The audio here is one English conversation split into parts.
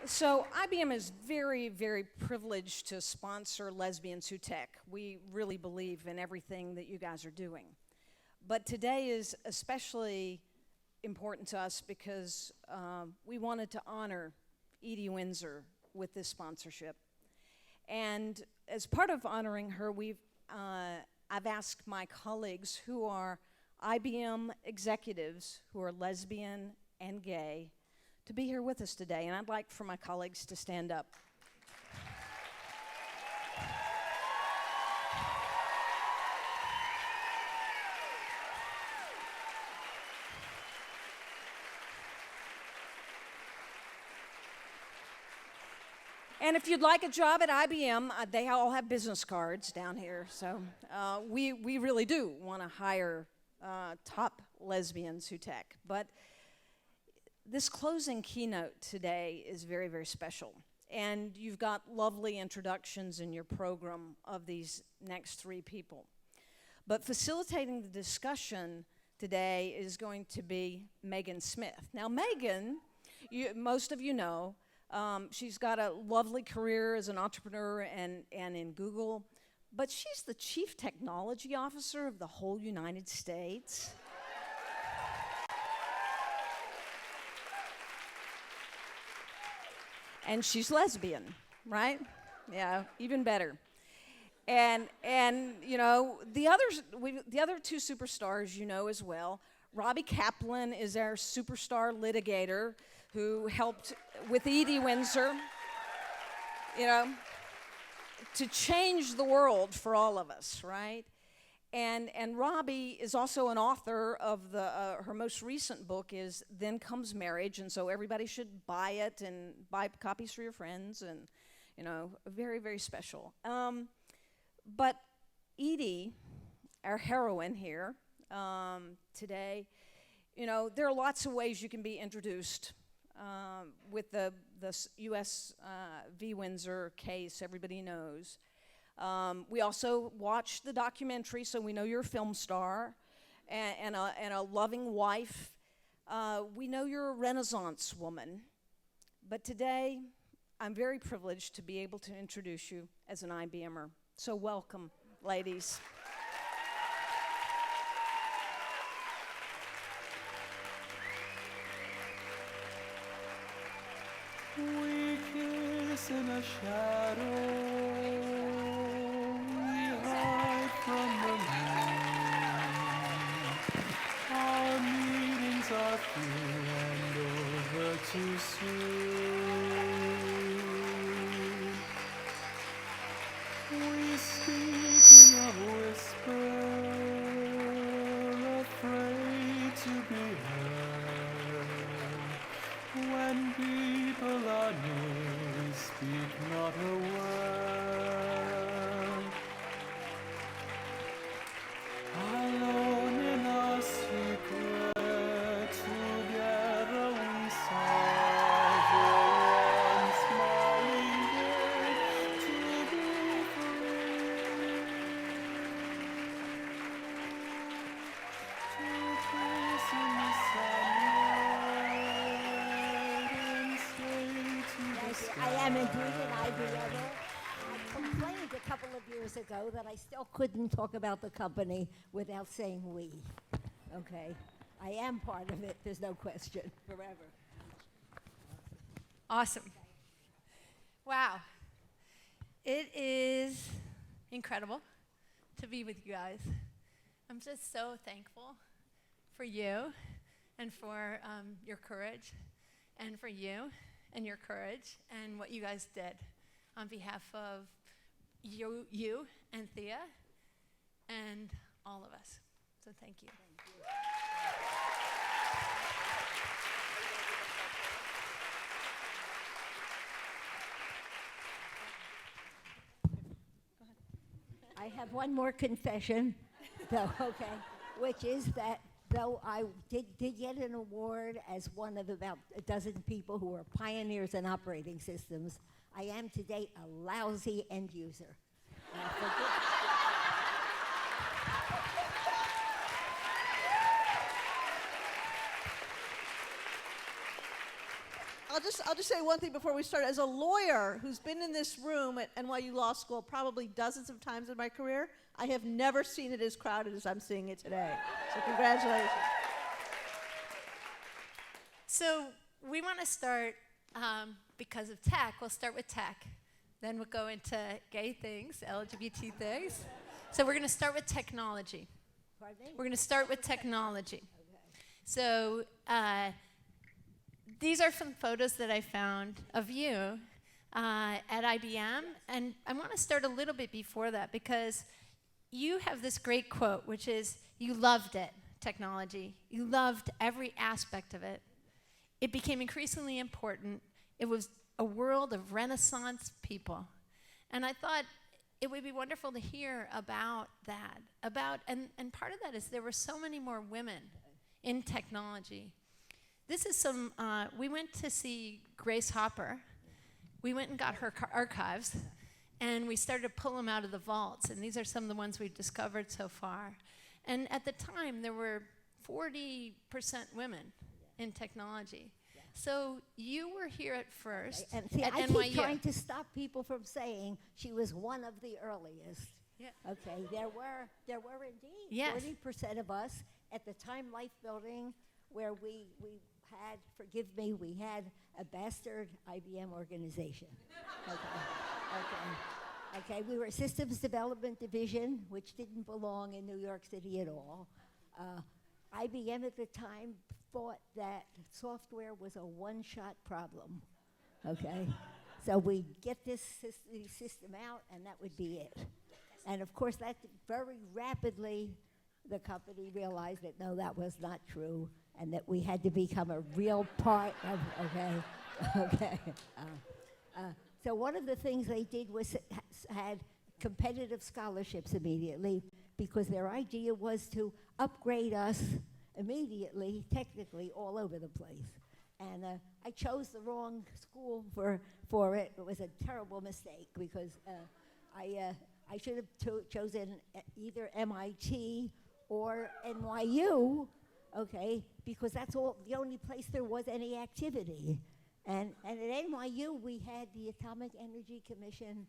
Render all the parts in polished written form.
So IBM is very, very privileged to sponsor Lesbians Who Tech. We really believe in everything that you guys are doing. But today is especially important to us because we wanted to honor Edie Windsor with this sponsorship. And as part of honoring her, I've asked my colleagues who are IBM executives who are lesbian and gay to be here with us today, and I'd like for my colleagues to stand up. And if you'd like a job at IBM, they all have business cards down here, so we really do want to hire top lesbians who tech. But this closing keynote today is very, very special. And you've got lovely introductions in your program of these next three people. But facilitating the discussion today is going to be Megan Smith. Now, Megan, most of you know, she's got a lovely career as an entrepreneur and in Google, but she's the Chief Technology Officer of the whole United States. And she's lesbian, right? Yeah, even better. And you know, the other two superstars you know as well. Robbie Kaplan is our superstar litigator who helped with Edie Windsor, you know, to change the world for all of us, right? And Robbie is also an author of her most recent book is Then Comes Marriage, and so everybody should buy it and buy copies for your friends, and you know, very, very special. But Edie, our heroine here today, you know, there are lots of ways you can be introduced with the U.S. v. Windsor case. Everybody knows. We also watched the documentary, so we know you're a film star and a loving wife. We know you're a Renaissance woman. But today, I'm very privileged to be able to introduce you as an IBMer. So welcome, ladies. We kiss in a shadow. From the moon, our meetings are few and over too soon. We speak in a whisper, afraid to be heard. When people are near, we speak not a word. Alone in our secret, together we sigh for one smiling day to be free, to kiss in the sunlight and say to the sky. I am indeed an IBMer. I complained a couple of years ago that I still couldn't talk about the company without saying we. Okay, I am part of it, there's no question, forever. Awesome. Wow. It is incredible to be with you guys. I'm just so thankful for you and for your courage, and for you and your courage and what you guys did on behalf of you and Thea and all of us. So thank you. I have one more confession, though, okay, which is that though I did get an award as one of about a dozen people who are pioneers in operating systems, I am today a lousy end user. I'll just say one thing before we start. As a lawyer who's been in this room at NYU Law School probably dozens of times in my career, I have never seen it as crowded as I'm seeing it today. So congratulations. So we want to start, because of tech, we'll start with tech. Then we'll go into gay things, LGBT things. So we're going to start with technology. Pardon me? We're going to start with technology. So these are some photos that I found of you at IBM. And I want to start a little bit before that because you have this great quote, which is, you loved it, technology. You loved every aspect of it. It became increasingly important. It was a world of Renaissance people. And I thought it would be wonderful to hear about that. And part of that is there were so many more women in technology. This is some, we went to see Grace Hopper. We went and got her archives, and we started to pull them out of the vaults. And these are some of the ones we've discovered so far. And at the time, there were 40% women in technology. So you were here at first And see, at I NYU. keep trying to stop people from saying she was one of the earliest. Yeah. Okay, there were indeed Yes. 40% of us at the Time Life building where we had, forgive me, we had a bastard IBM organization. Okay, we were a systems development division, which didn't belong in New York City at all. IBM at the time thought that software was a one-shot problem, okay? So we'd get this system out, and that would be it. And of course, that very rapidly, the company realized that no, that was not true, and that we had to become a real part of, okay. So one of the things they did was had competitive scholarships immediately, because their idea was to upgrade us immediately, technically, all over the place. And I chose the wrong school for it. It was a terrible mistake, because I should have chosen either MIT or NYU, okay, because that's the only place there was any activity. And at NYU, we had the Atomic Energy Commission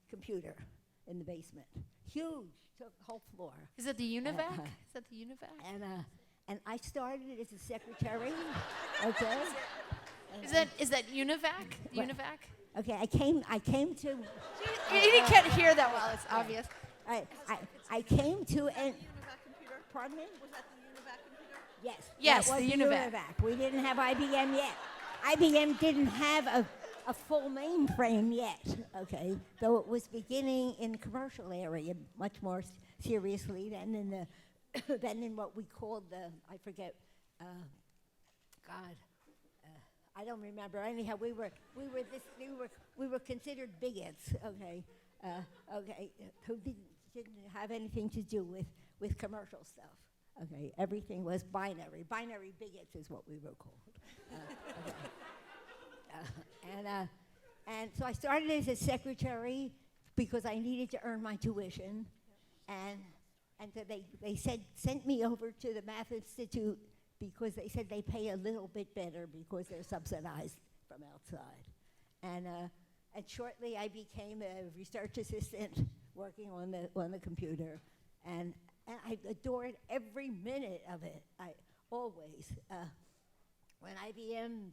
computer in the basement. Huge, took the whole floor. Is that the UNIVAC? Is that the UNIVAC? And I started as a secretary, okay? Is that UNIVAC? What? UNIVAC? Okay, I came to, You can't hear that well, it's obvious. I came to, and, UNIVAC computer? pardon me? Was that the UNIVAC computer? Yes. Yes, that was the UNIVAC. We didn't have IBM yet. IBM didn't have a full mainframe yet, okay? Though it was beginning in the commercial area much more seriously than in the than in what we called the, I forget, I don't remember. Anyhow, we were considered bigots, okay, who didn't have anything to do with commercial stuff. Okay, everything was binary. Binary bigots is what we were called. And so I started as a secretary because I needed to earn my tuition, and so they sent me over to the Math Institute because they said they pay a little bit better because they're subsidized from outside. And shortly I became a research assistant working on the computer, and I adored every minute of it. I always. When IBM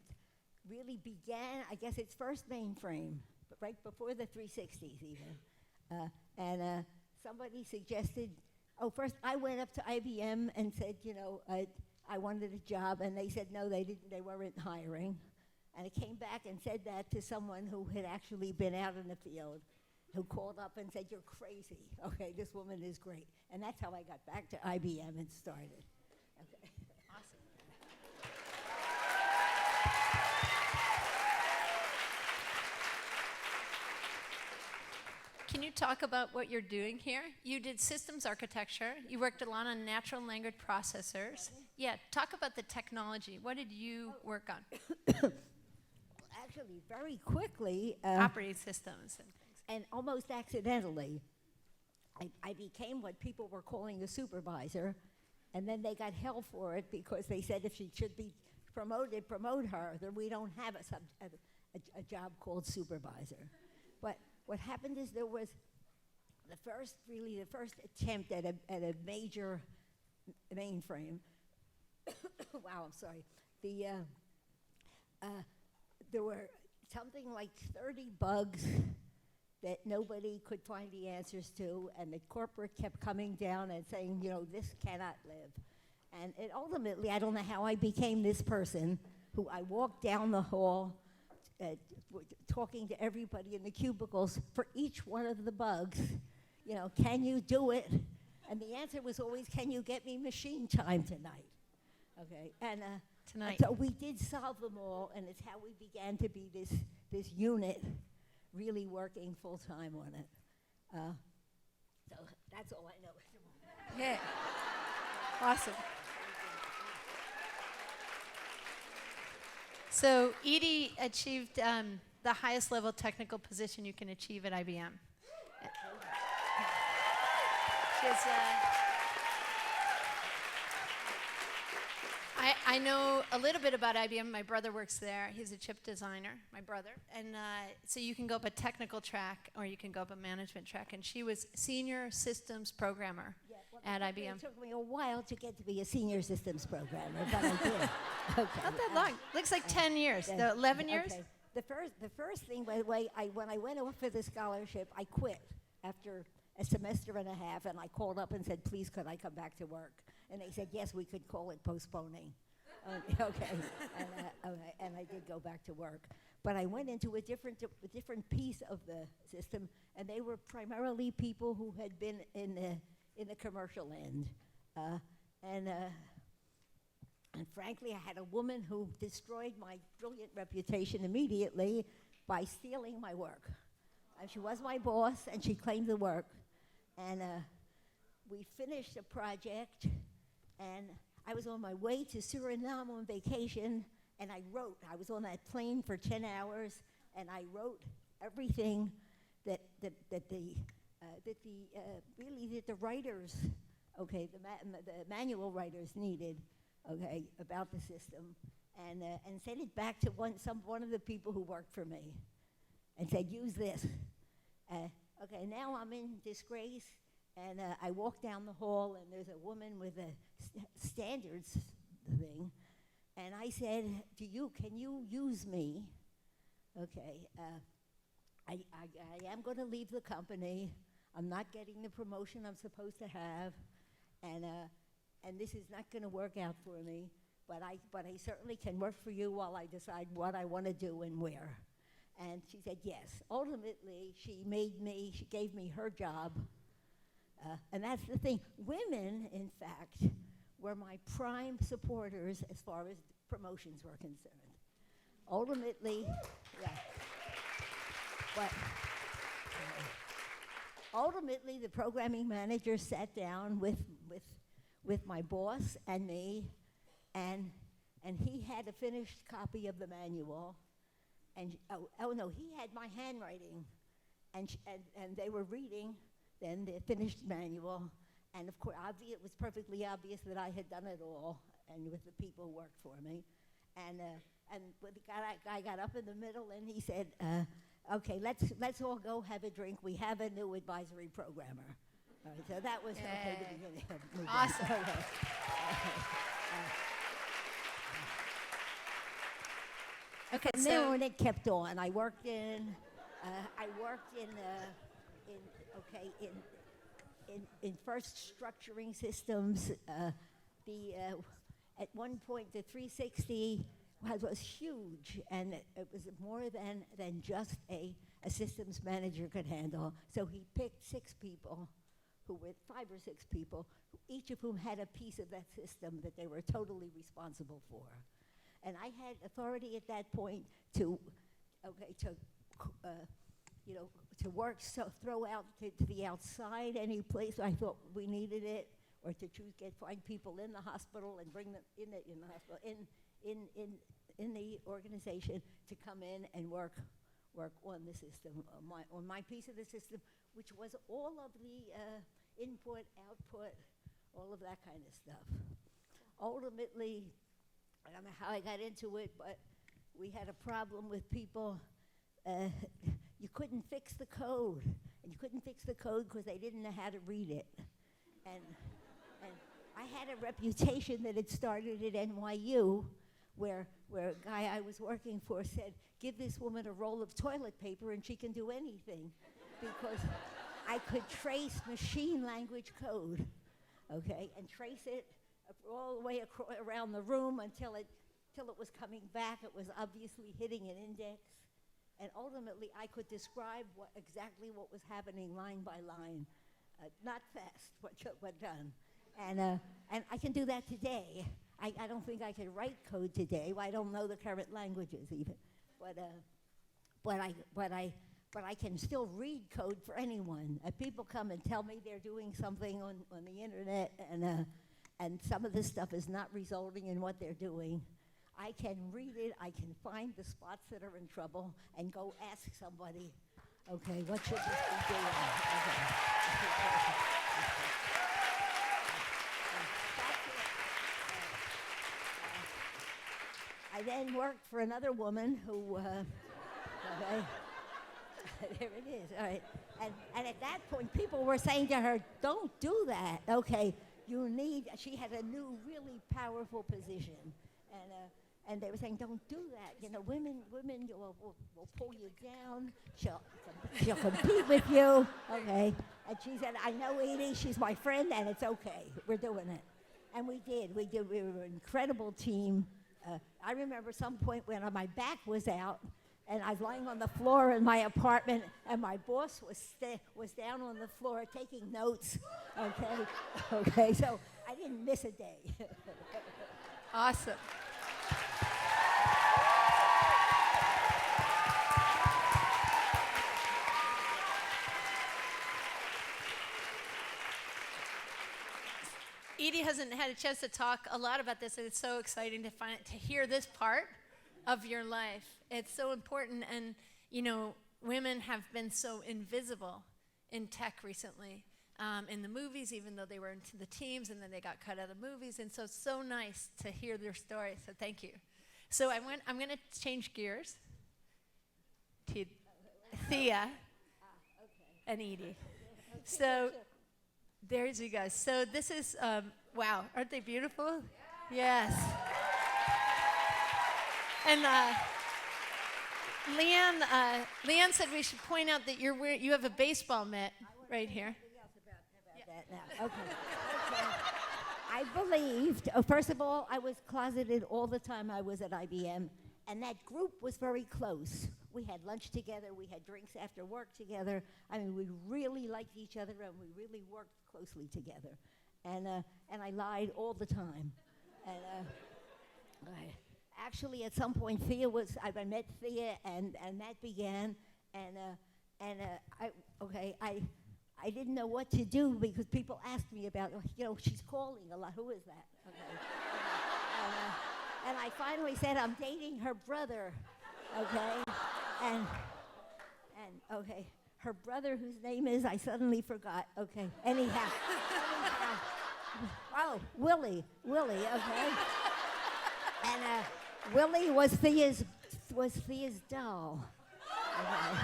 really began, I guess, its first mainframe, but right before the 360s even, and somebody suggested, first I went up to IBM and said, I wanted a job, and they said no, they weren't hiring. And I came back and said that to someone who had actually been out in the field, who called up and said, you're crazy. Okay, this woman is great. And that's how I got back to IBM and started. Okay. Can you talk about what you're doing here? You did systems architecture. You worked a lot on natural language processors. Yeah, talk about the technology. What did you work on? Actually, very quickly, Operating systems and things. and almost accidentally, I became what people were calling a supervisor, and then they got hell for it because they said if she should be promote her, then we don't have a job called supervisor. But what happened is there was the first attempt at a major mainframe. Wow, I'm sorry. There were something like 30 bugs that nobody could find the answers to, and the corporate kept coming down and saying, this cannot live. And it ultimately, I don't know how I became this person who I walked down the hall talking to everybody in the cubicles for each one of the bugs. Can you do it? And the answer was always, can you get me machine time tonight? Okay, and Tonight. so we did solve them all, and it's how we began to be this unit, really working full time on it. So that's all I know at the moment. Yeah. Awesome. So Edie achieved the highest level technical position you can achieve at IBM. She's, I know a little bit about IBM. My brother works there. He's a chip designer, my brother. And so you can go up a technical track or you can go up a management track. And she was senior systems programmer at IBM. It took me a while to get to be a senior systems programmer, but I did. Okay. Not that long. Looks like 10 years. Yeah. 11 years? Okay. The first thing, by the way, when I went off for the scholarship, I quit after a semester and a half, and I called up and said, please, could I come back to work? And they said, yes, we could call it postponing. Okay, and I did go back to work. But I went into a different piece of the system, and they were primarily people who had been in the commercial end. And frankly, I had a woman who destroyed my brilliant reputation immediately by stealing my work. She was my boss, and she claimed the work. And we finished a project, and I was on my way to Suriname on vacation, and I was on that plane for 10 hours, and I wrote everything that the writers, okay, the manual writers needed, okay, about the system, and sent it back to one of the people who worked for me, and said, use this. Okay, now I'm in disgrace. And I walk down the hall, and there's a woman with a standards thing. And I said, can you use me? Okay, I am going to leave the company. I'm not getting the promotion I'm supposed to have. And this is not going to work out for me. But I certainly can work for you while I decide what I want to do and where. And she said, yes. Ultimately, she gave me her job. And that's the thing. Women, in fact, were my prime supporters as far as promotions were concerned. Ultimately, yeah. But ultimately, the programming manager sat down with my boss and me, and he had a finished copy of the manual. And he had my handwriting, and they were reading then the finished manual, and of course, it was perfectly obvious that I had done it all, and with the people who worked for me, and the guy got up in the middle, and he said, "Okay, let's all go have a drink. We have a new advisory programmer." All right, so that was okay, the beginning of moving. Awesome. Okay, and then when it kept on, I worked in first structuring systems. At one point, the 360 was huge, and it was more than just a systems manager could handle. So he picked 5 or 6 people, each of whom had a piece of that system that they were totally responsible for. And I had authority at that point to work, throw out to the outside any place I thought we needed it, or to find people in the hospital and bring them in the hospital, in the organization, to come in and work on the system, on my piece of the system, which was all of the input, output, all of that kind of stuff. Ultimately, I don't know how I got into it, but we had a problem with people. You couldn't fix the code, and you couldn't fix the code because they didn't know how to read it. And I had a reputation that had started at NYU, where a guy I was working for said, "Give this woman a roll of toilet paper and she can do anything," because I could trace machine language code, okay, and trace it all the way around the room until it was coming back. It was obviously hitting an index, and ultimately I could describe exactly what was happening line by line, not fast, but done. And I can do that today. I don't think I can write code today. Well, I don't know the current languages even, but I can still read code for anyone. People come and tell me they're doing something on the internet, and some of this stuff is not resulting in what they're doing. I can read it. I can find the spots that are in trouble and go ask somebody, okay, what should this be doing? Okay. I then worked for another woman who, okay, there it is, all right. And at that point, people were saying to her, "Don't do that, okay? She had a new, really powerful position." And they were saying, "Don't do that. You know, women will pull you down. She'll compete with you, okay?" And she said, "I know Edie, she's my friend, and it's okay. We're doing it." And we did. We were an incredible team. I remember some point when my back was out, and I was lying on the floor in my apartment, and my boss was down on the floor taking notes, okay? Okay, so I didn't miss a day. Awesome. Edie hasn't had a chance to talk a lot about this, and it's so exciting to hear this part of your life. It's so important, and you know, women have been so invisible in tech recently, in the movies, even though they were into the teams, and then they got cut out of the movies, and so it's so nice to hear their story. So thank you. So I'm going to change gears to Thea and Edie. So. There's you guys. So this is, wow, aren't they beautiful? Yes. And Leanne said we should point out that you have a baseball mitt right here. About that now. Okay. I believed, first of all, I was closeted all the time I was at IBM, and that group was very close. We had lunch together, we had drinks after work together. I mean, we really liked each other, and we really worked closely together. And I lied all the time. And actually, at some point, I met Thea, and that began. I didn't know what to do because people asked me about, she's calling a lot. Who is that? Okay. And I finally said, I'm dating her brother, okay? And okay, her brother, whose name is, I suddenly forgot, okay? Anyhow. Oh, Willie, okay? And Willie was Thea's doll. Okay.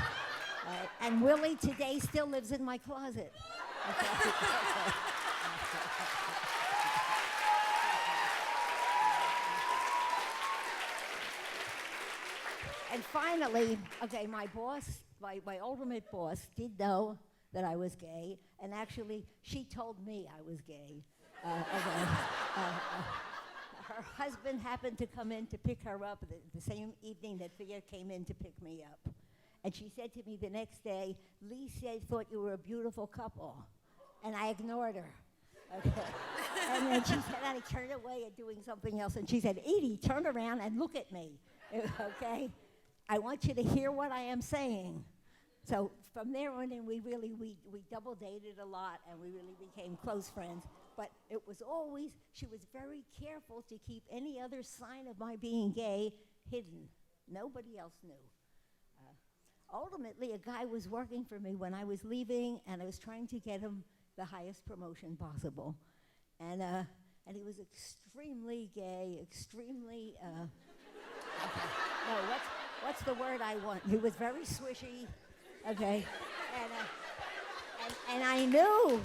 And Willie today still lives in my closet. Okay. And finally, okay, my boss, my ultimate boss, did know that I was gay, and actually, she told me I was gay. Her husband happened to come in to pick her up the same evening that Thea came in to pick me up. And she said to me the next day, "Lee thought you were a beautiful couple." And I ignored her. Okay. And then she said, and I turned away and doing something else, and she said, "Edie, turn around and look at me." Okay? I want you to hear what I am saying. So from there on in, we double dated a lot, and we really became close friends. But it was always, she was very careful to keep any other sign of my being gay hidden. Nobody else knew. Ultimately, a guy was working for me when I was leaving, and I was trying to get him the highest promotion possible. And and he was extremely gay, extremely. Okay. No, what's the word I want? He was very swishy. Okay, and I knew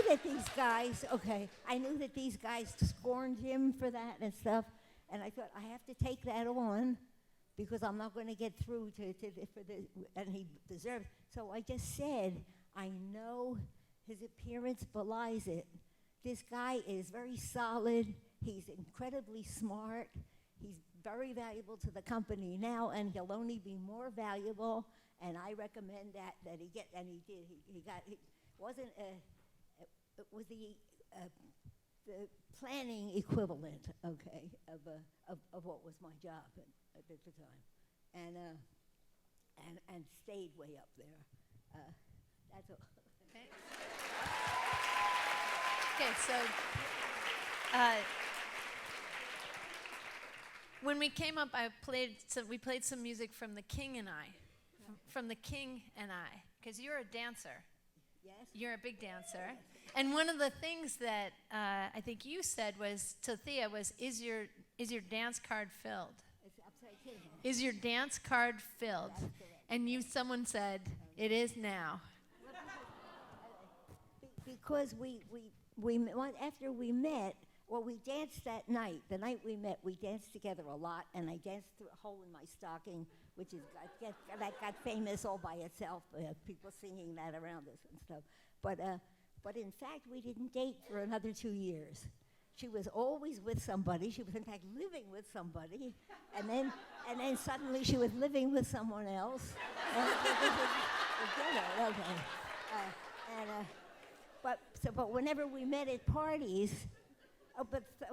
that these guys. Okay, I knew that these guys scorned him for that and stuff, and I thought I have to take that on, because I'm not going to get through and he deserved. So I just said, I know his appearance belies it. This guy is very solid. He's incredibly smart. He's very valuable to the company now, and he'll only be more valuable. And I recommend that he get. And he did. He got. It wasn't it was the planning equivalent, okay, of what was my job at the time, and stayed way up there. That's all. Okay. Okay, so when we came up, we played some music from The King and I, from The King and I, because you're a dancer. Yes. You're a big dancer, and one of the things that I think you said was to Thea was, "Is your dance card filled? It's upside down. Is your dance card filled?" That's correct. And someone said, "It is now." Because after we met, well, we danced that night. The night we met, we danced together a lot, and I danced through a hole in my stocking, which that got famous all by itself. People singing that around us and stuff. But in fact, we didn't date for another 2 years. She was always with somebody. She was in fact living with somebody, and then suddenly she was living with someone else. But whenever we met at parties,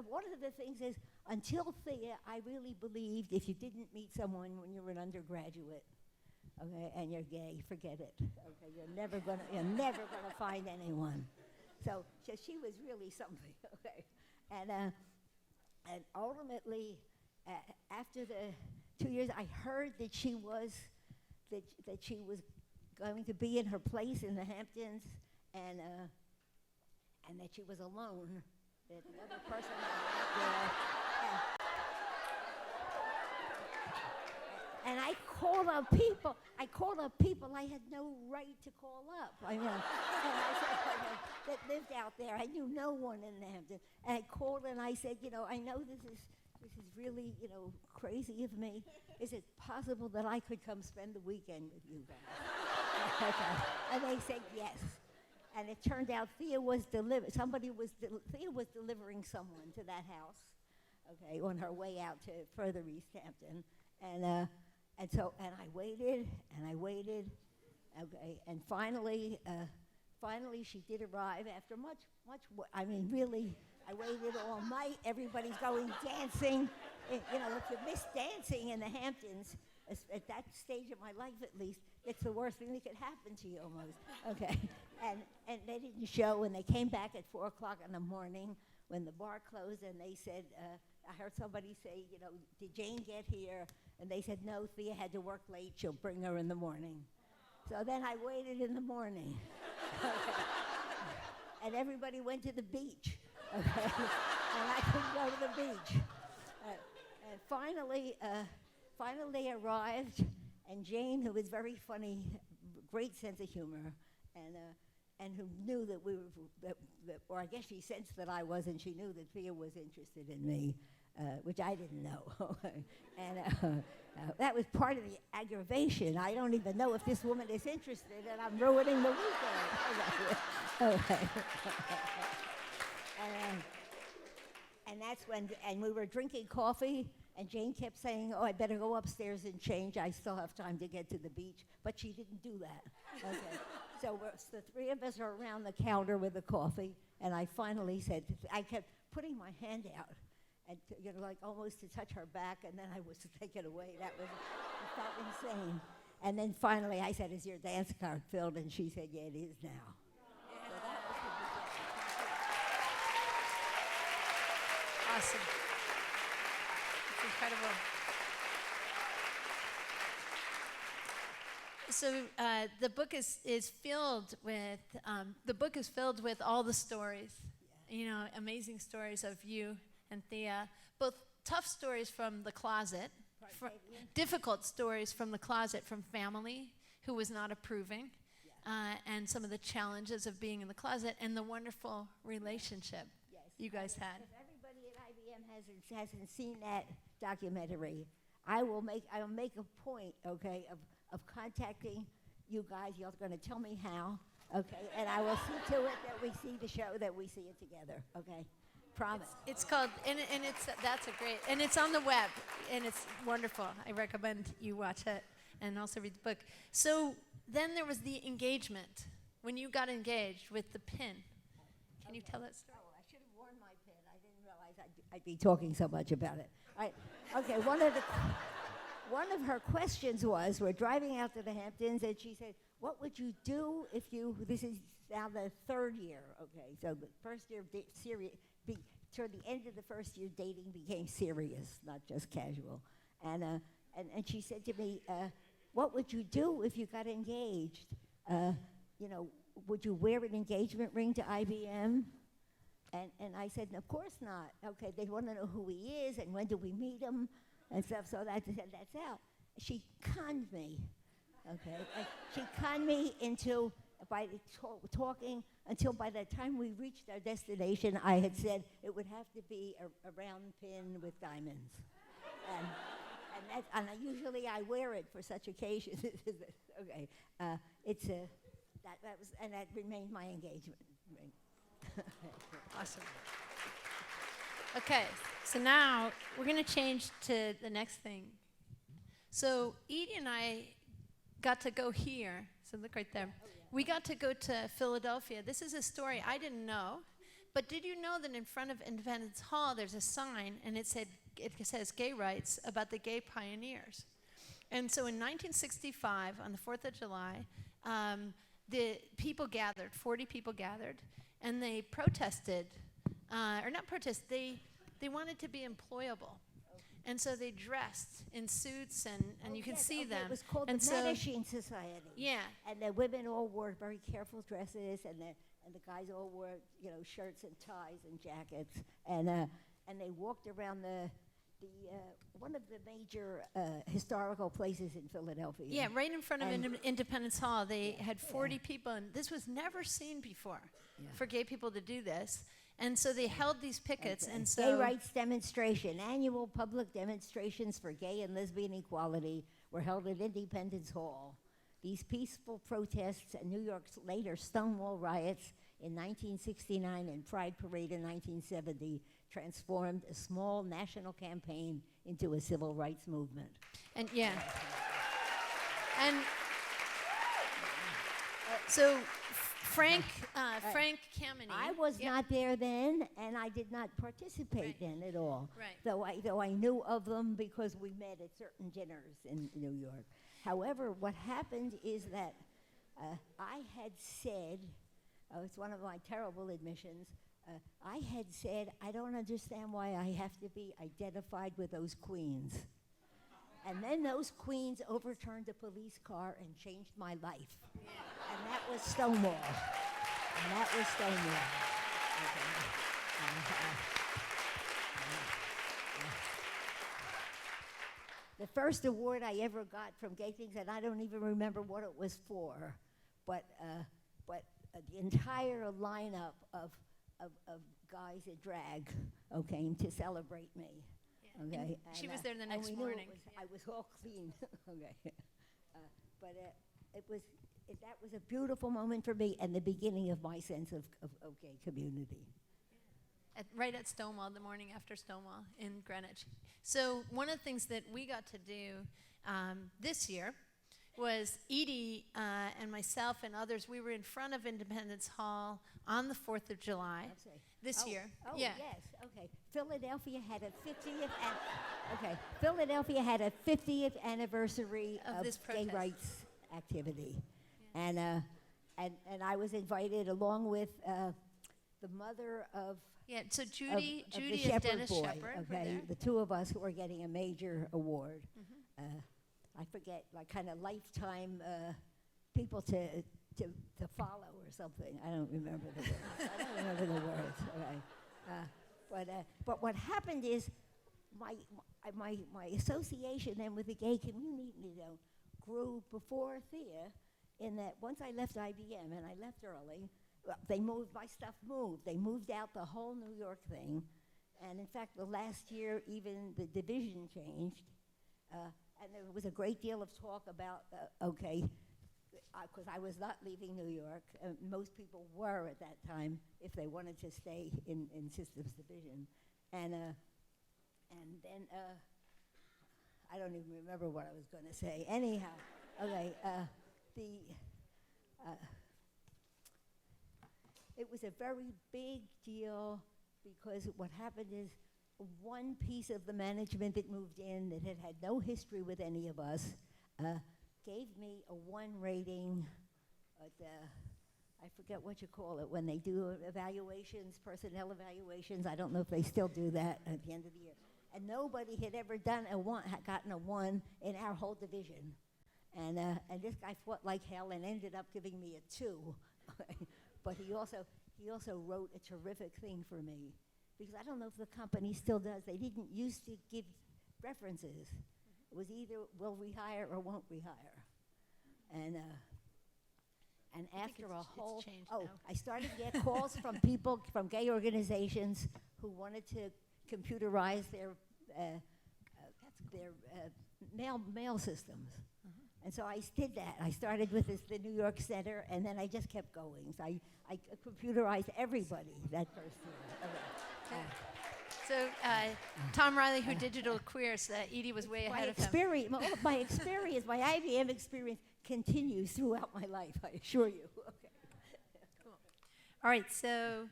one of the things is, until Thea, I really believed if you didn't meet someone when you were an undergraduate, okay, and you're gay, forget it. Okay, you're never gonna find anyone. So she was really something. Okay, and ultimately, after the 2 years, I heard that she was going to be in her place in the Hamptons, and that she was alone. That the other person was there. And I called up people. I had no right to call up. I mean, that lived out there. I knew no one in the Hamptons. And I called and I said, I know this is really, crazy of me. Is it possible that I could come spend the weekend with you guys? Okay. And they said yes. And it turned out Thea was delivering someone to that house, okay, on her way out to further East Hampton, and I waited, okay, and finally she did arrive after much. Really, I waited all night. Everybody's going dancing. If you miss dancing in the Hamptons, at that stage of my life at least, it's the worst thing that could happen to you almost. Okay, and they didn't show, and they came back at 4 o'clock in the morning when the bar closed, and they said, I heard somebody say, did Jane get here? And they said, no, Thea had to work late. She'll bring her in the morning. So then I waited in the morning. Okay. And everybody went to the beach. Okay, and I couldn't go to the beach. And finally they arrived, and Jane, who was very funny, great sense of humor, and who knew that we were, or I guess she sensed that I was, and she knew that Thea was interested in me, which I didn't know. And that was part of the aggravation. I don't even know if this woman is interested, and I'm ruining the weekend. Okay. And that's when, and we were drinking coffee, and Jane kept saying, oh, I better go upstairs and change. I still have time to get to the beach. But she didn't do that. Okay. So the three of us are around the counter with the coffee, and I finally said, I kept putting my hand out, and like almost to touch her back, and then I was to take it away. It felt insane. And then finally I said, is your dance card filled? And she said, yeah, it is now. Yeah. So that was the beginning. Awesome. It's incredible. So the book is filled with all the stories amazing stories of you and Thea, both tough stories from the closet, difficult stories from the closet from family who was not approving, and some of the challenges of being in the closet, and the wonderful relationship you guys had. If everybody at IBM hasn't seen that documentary, I'll make a point, okay, of contacting you guys. You're going to tell me how, okay, and I will see to it that we see the show, that we see it together, okay. Promise. It's called, that's a great, and it's on the web, and it's wonderful. I recommend you watch it and also read the book. So then there was the engagement, when you got engaged with the pin. Can you tell that story? Oh, I should have worn my pin. I didn't realize I'd be talking so much about it. Okay, one of her questions was, we're driving out to the Hamptons, and she said, what would you do if this is now the third year, okay, so the first year of toward the end of the first year, dating became serious, not just casual. And she said to me, what would you do if you got engaged? Would you wear an engagement ring to IBM? And I said, of course not. Okay, they want to know who he is and when do we meet him and stuff. So I said, that's out. She conned me, okay? And she conned me into, by talking, until by the time we reached our destination, I had said it would have to be a round pin with diamonds. And usually I wear it for such occasions. Okay, that remained my engagement ring. Awesome. Okay, so now we're going to change to the next thing. So Edie and I got to go here. So look right there. We got to go to Philadelphia. This is a story I didn't know, but did you know that in front of Independence Hall there's a sign, and it says gay rights, about the gay pioneers. And so in 1965, on the 4th of July, the people gathered, 40 people gathered, and they protested, or not protest, they wanted to be employable. And so they dressed in suits, and you could see them. It was called and the Manishing Society. Yeah. And the women all wore very careful dresses, and the guys all wore, shirts and ties and jackets, and they walked around the one of the major historical places in Philadelphia. Yeah, right in front of Independence Hall, they had 40 people, and this was never seen before for gay people to do this. And so they held these pickets, and so... Gay rights demonstration. Annual public demonstrations for gay and lesbian equality were held at Independence Hall. These peaceful protests and New York's later Stonewall riots in 1969 and Pride Parade in 1970 transformed a small national campaign into a civil rights movement. And and so Frank Kameny. I was not there then, and I did not participate then at all. Right. Though I knew of them because we met at certain dinners in New York. However, what happened is that I had said, it's one of my terrible admissions, I had said, I don't understand why I have to be identified with those queens. And then those queens overturned a police car and changed my life. Yeah. And that was Stonewall. The first award I ever got from Gay Things, and I don't even remember what it was for, but the entire lineup of guys at drag, came to celebrate me. Yeah. Okay, and she was there the next morning. I was all clean. Okay, but that was a beautiful moment for me and the beginning of my sense of gay community. Right at Stonewall, the morning after Stonewall in Greenwich. So one of the things that we got to do this year was Edie and myself and others, we were in front of Independence Hall on the 4th of July this year. Oh, yeah. Yes, okay. Philadelphia had a 50th anniversary of this gay protest. rights activity. Yeah. And I was invited along with the mother of so Judy the is Shepherd Dennis boy, Shepherd. okay, the two of us who are getting a major award. I forget, like kind of lifetime people to to follow or something. I don't remember the words. Okay. But what happened is my association then with the gay community, grew before Thea, in that once I left IBM, and I left early, they moved, my stuff moved. They moved out the whole New York thing. And in fact, the last year, even the division changed. And there was a great deal of talk about, because I was not leaving New York. Most people were at that time if they wanted to stay in systems division. And then, I don't even remember what I was going to say. Anyhow, okay, it was a very big deal because what happened is one piece of the management that moved in that had no history with any of us gave me a 1 rating at I forget what you call it when they do evaluations, personnel evaluations. I don't know if they still do that at the end of the year. And nobody had ever gotten a 1 in our whole division. And this guy fought like hell and ended up giving me a 2. But he also wrote a terrific thing for me. Because I don't know if the company still does. They didn't used to give references. It was either will we hire or won't we hire. And after a whole, it's changed now. I started to get calls from people from gay organizations who wanted to computerize their mail systems. And so I did that. I started with the New York Center, and then I just kept going. So I computerized everybody that first year. Okay. So Tom Riley, who digital queer, so that Edie was way ahead of him. My experience, my IBM experience continues throughout my life, I assure you. Okay. Cool. All right, so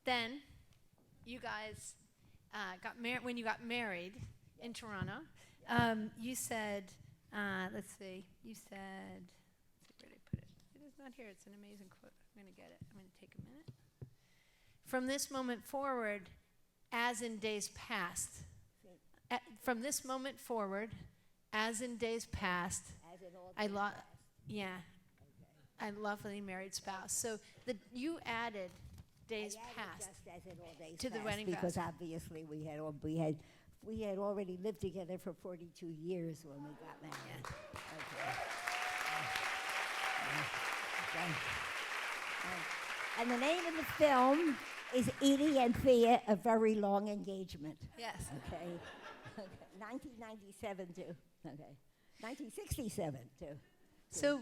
then you guys got married. When you got married in Toronto, you said, let's see, you said, where did I put it? It is not here. It's an amazing quote. I'm going to get it. I'm going to take a minute. From this moment forward, as in days past. From this moment forward, as in days past, As in all days past. Yeah, Okay. I lovely married spouse. So you added days I added past just as in all days to the past wedding because vows. obviously we had already lived together for 42 years when we got married. Okay. And the name of the film is Edie and Thea, A Very Long Engagement. Yes. Okay. 1997 too. Okay. 1967 too. So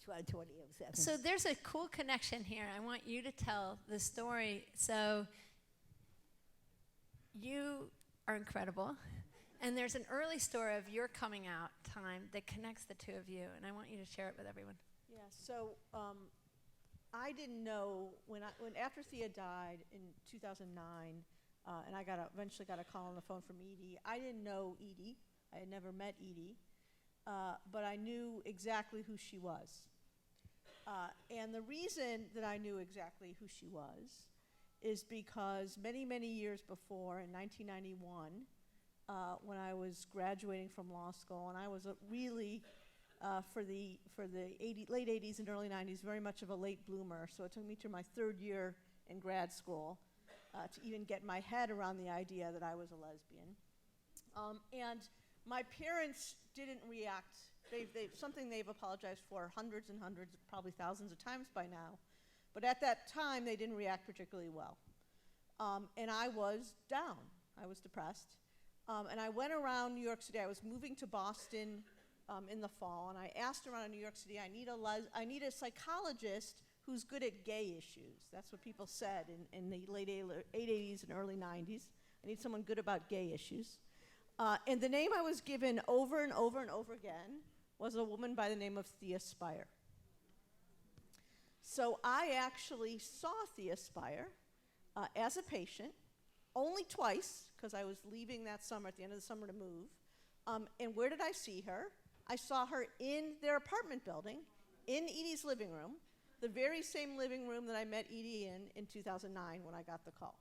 2007. So there's a cool connection here. I want you to tell the story. So you are incredible. And there's an early story of your coming out time that connects the two of you. And I want you to share it with everyone. Yeah, so I didn't know when after Thea died in 2009, and I eventually got a call on the phone from Edie. I didn't know Edie. I had never met Edie, but I knew exactly who she was. And the reason that I knew exactly who she was is because many, many years before, in 1991, when I was graduating from law school, and I was really for the late 80s and early 90s, very much of a late bloomer. So it took me to my 3rd year in grad school to even get my head around the idea that I was a lesbian. And my parents didn't react. Something they've apologized for hundreds and hundreds, probably thousands of times by now. But at that time, they didn't react particularly well. And I was down. I was depressed. And I went around New York City. I was moving to Boston in the fall, and I asked around in New York City, I need a psychologist who's good at gay issues. That's what people said in the late 80s and early 90s. I need someone good about gay issues. And the name I was given over and over and over again was a woman by the name of Thea Spire. So I actually saw Thea Spire as a patient, only twice, because I was leaving that summer, at the end of the summer, to move. And where did I see her? I saw her in their apartment building, in Edie's living room, the very same living room that I met Edie in 2009 when I got the call.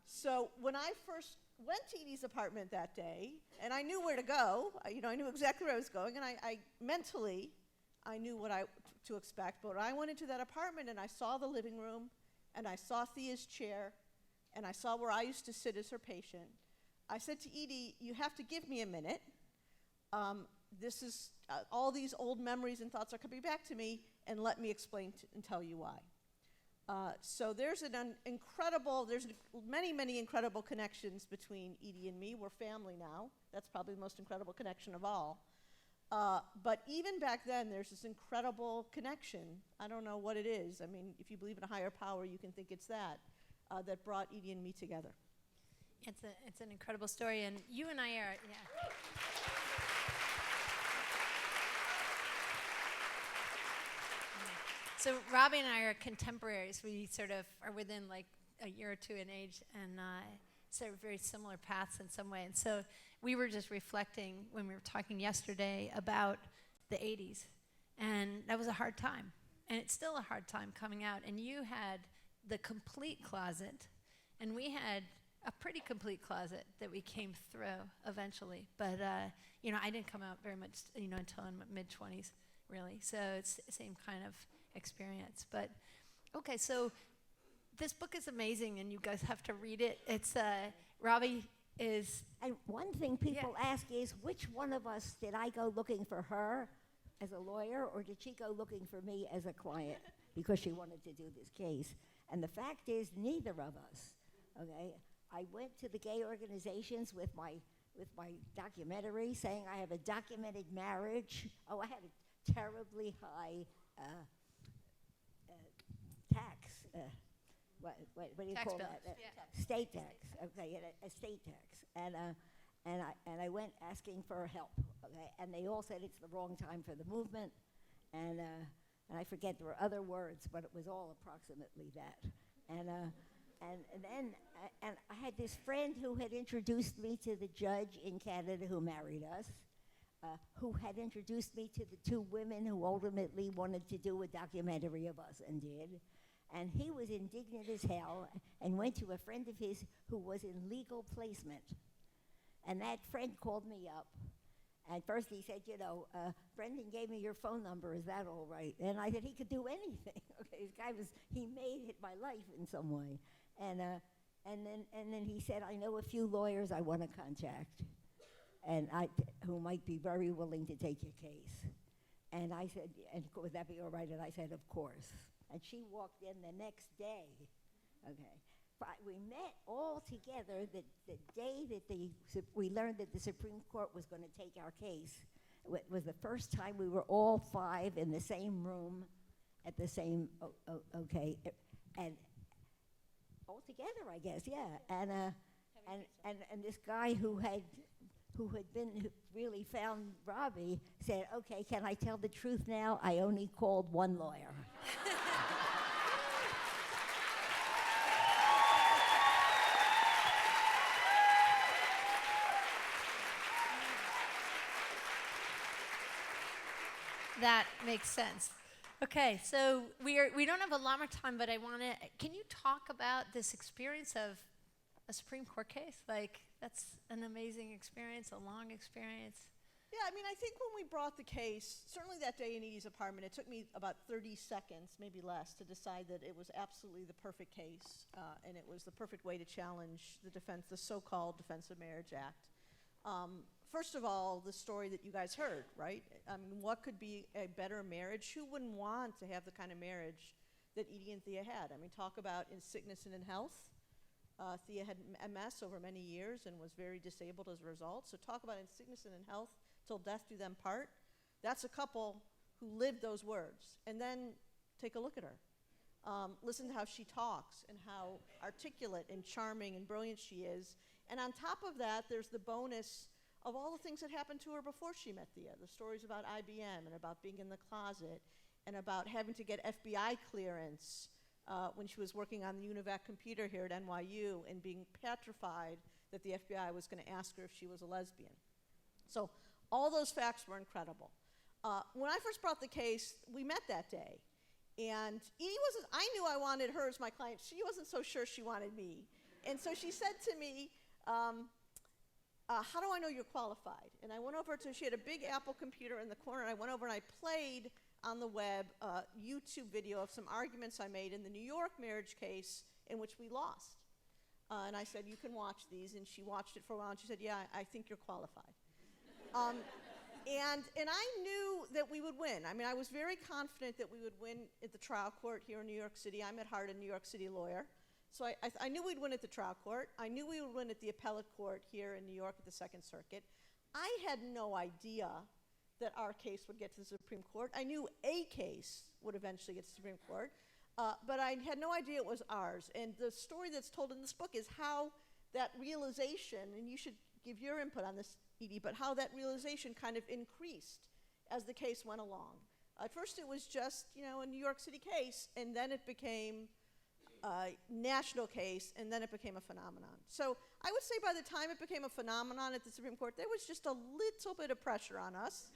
So when I first went to Edie's apartment that day, and I knew where to go, I knew exactly where I was going, and I mentally, I knew to expect. But when I went into that apartment and I saw the living room, and I saw Thea's chair, and I saw where I used to sit as her patient, I said to Edie, you have to give me a minute. This is, all these old memories and thoughts are coming back to me, and let me explain and tell you why. So there's there's many, many incredible connections between Edie and me. We're family now. That's probably the most incredible connection of all. But even back then, there's this incredible connection. I don't know what it is. I mean, if you believe in a higher power, you can think it's that brought Edie and me together. It's an incredible story, and you and I are, yeah. So Robbie and I are contemporaries. We sort of are within like a year or two in age, and so very similar paths in some way. And so we were just reflecting when we were talking yesterday about the 80s, and that was a hard time. And it's still a hard time coming out. And you had the complete closet, and we had a pretty complete closet that we came through eventually. But, I didn't come out very much, until in my mid-20s, really. So it's the same kind of experience. But, okay, so this book is amazing, and you guys have to read it. It's, Robbie is... And one thing people ask is, which one of us did I go looking for her as a lawyer, or did she go looking for me as a client because she wanted to do this case? And the fact is, neither of us, okay? I went to the gay organizations with my documentary saying I have a documented marriage. Oh, I had a terribly high tax. What do you Tax call bill. that? Yeah. State tax. Okay, a state tax. And I went asking for help. Okay, and they all said it's the wrong time for the movement, and I forget there were other words, but it was all approximately that. And then I had this friend who had introduced me to the judge in Canada who married us, who had introduced me to the two women who ultimately wanted to do a documentary of us and did. And he was indignant as hell and went to a friend of his who was in legal placement. And that friend called me up. And first he said, Brendan gave me your phone number, is that all right? And I said, he could do anything. Okay, this guy he made my life in some way. And then he said, I know a few lawyers I want to contact, and who might be very willing to take your case. And I said, and would that be all right? And I said, of course. And she walked in the next day, okay. But we met all together the day that we learned that the Supreme Court was going to take our case. It was the first time we were all five in the same room at the same, okay, and all together, I guess, yeah. And this guy who really found Robbie said, okay, can I tell the truth now? I only called one lawyer. That makes sense. Okay, so we don't have a lot more time, but can you talk about this experience of a Supreme Court case? Like, that's an amazing experience, a long experience. Yeah, I mean, I think when we brought the case, certainly that day in Edie's apartment, it took me about 30 seconds, maybe less, to decide that it was absolutely the perfect case, and it was the perfect way to challenge the so-called Defense of Marriage Act. First of all, the story that you guys heard, right? I mean, what could be a better marriage? Who wouldn't want to have the kind of marriage that Edie and Thea had? I mean, talk about in sickness and in health. Thea had MS over many years and was very disabled as a result. So talk about in sickness and in health, till death do them part. That's a couple who lived those words. And then take a look at her. Listen to how she talks and how articulate and charming and brilliant she is. And on top of that, there's the bonus of all the things that happened to her before she met Thea, the stories about IBM and about being in the closet and about having to get FBI clearance when she was working on the UNIVAC computer here at NYU and being petrified that the FBI was going to ask her if she was a lesbian. So all those facts were incredible. When I first brought the case, we met that day. And I knew I wanted her as my client. She wasn't so sure she wanted me. And so she said to me, how do I know you're qualified? And I went over she had a big Apple computer in the corner, and I went over and I played on the web a YouTube video of some arguments I made in the New York marriage case in which we lost. And I said, you can watch these. And she watched it for a while, and she said, yeah, I think you're qualified. And I knew that we would win. I mean, I was very confident that we would win at the trial court here in New York City. I'm at heart a New York City lawyer. So I knew we'd win at the trial court. I knew we would win at the appellate court here in New York at the Second Circuit. I had no idea that our case would get to the Supreme Court. I knew a case would eventually get to the Supreme Court, but I had no idea it was ours. And the story that's told in this book is how that realization, and you should give your input on this, Edie, but how that realization kind of increased as the case went along. At first it was just, a New York City case, and then it became a national case, and then it became a phenomenon. So I would say by the time it became a phenomenon at the Supreme Court, there was just a little bit of pressure on us.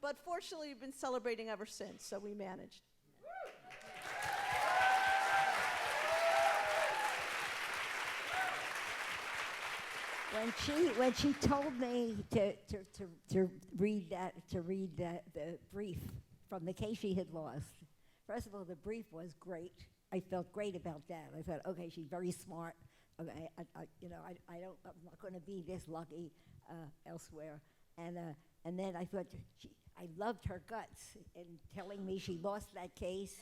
But fortunately, we've been celebrating ever since, so we managed. When she told me to read the brief from the case she had lost, first of all, the brief was great. I felt great about that. I thought, okay, she's very smart. Okay, I'm not going to be this lucky elsewhere. And then I thought, I loved her guts in telling me she lost that case.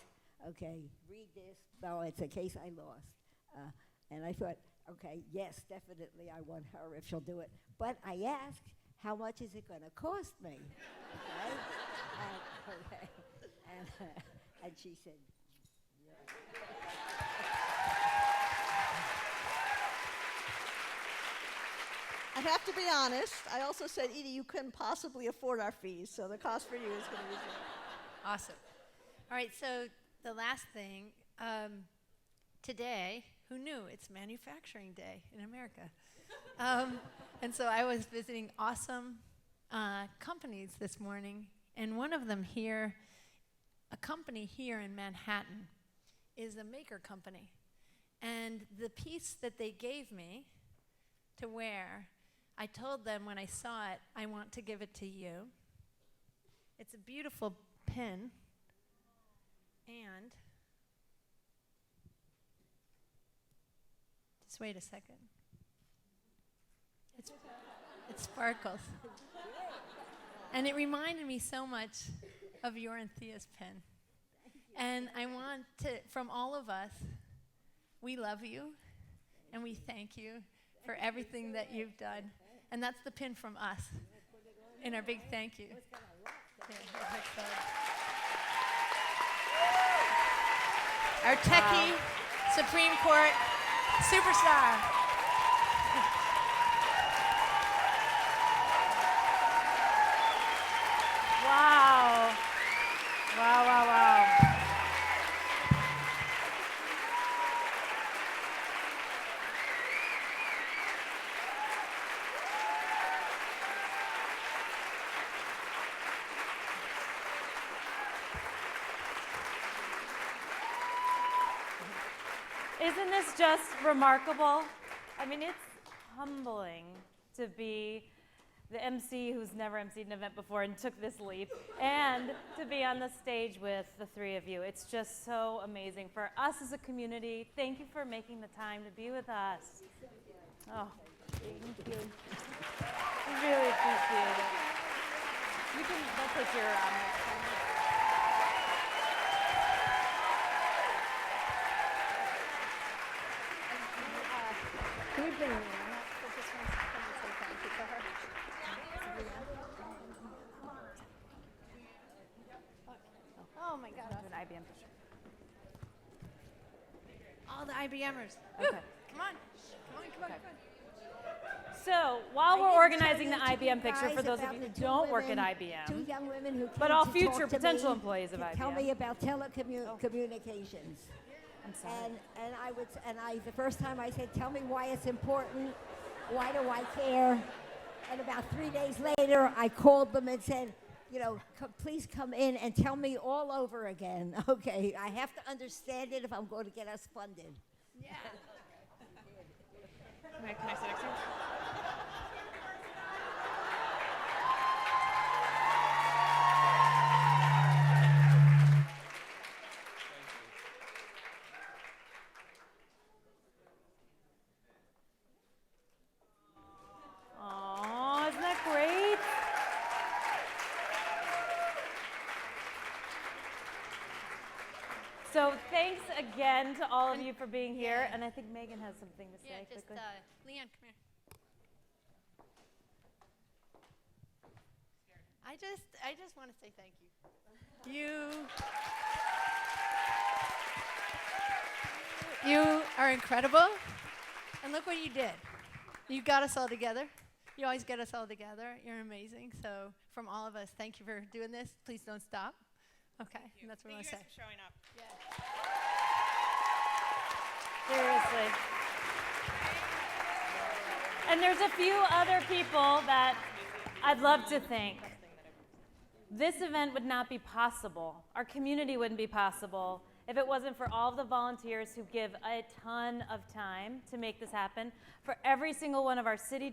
Okay, read this. No, it's a case I lost. And I thought, okay, yes, definitely I want her if she'll do it. But I asked, how much is it going to cost me? Okay? And she said, yeah. I have to be honest. I also said, Edie, you couldn't possibly afford our fees, so the cost for you is going to be zero. Awesome. All right, so the last thing, today, who knew it's Manufacturing Day in America? And so I was visiting awesome companies this morning, and one of them here, a company here in Manhattan, is a maker company. And the piece that they gave me to wear, I told them when I saw it, I want to give it to you. It's a beautiful pin, and just wait a second. It sparkles. And it reminded me so much of your and Thea's pin. And I want to, from all of us, we love you, and we thank you for everything that you've done. And that's the pin from us in our big thank you. Our techie Supreme Court superstar. Wow. Wow, wow, wow. Isn't this just remarkable? I mean, it's humbling to be the MC who's never emceed an event before and took this leap, and to be on the stage with the three of you. It's just so amazing for us as a community. Thank you for making the time to be with us. Oh, thank you. I really appreciate it. You can, they'll put your Can you bring me Oh my God. an IBM picture. All the IBMers. Okay. Come on. Come on. So while we're organizing the IBM picture, for those of you who don't work at IBM, two young women who came but all to future talk to potential me employees of to IBM. tell me about telecommunications. I'm sorry. And the first time I said, tell me why it's important, why do I care? And about 3 days later, I called them and said, please come in and tell me all over again. Okay, I have to understand it if I'm going to get us funded. Yeah. Can I sit next to you? So thanks again to all of you for being here. And I think Megan has something to say quickly. Leanne, come here. I just want to say thank you. You are incredible. And look what you did. You got us all together. You always get us all together. You're amazing. So from all of us, thank you for doing this. Please don't stop. Okay, and that's what I want to say. Thank you guys for showing up. Seriously. And there's a few other people that I'd love to thank. This event would not be possible. Our community wouldn't be possible if it wasn't for all of the volunteers who give a ton of time to make this happen. For every single one of our city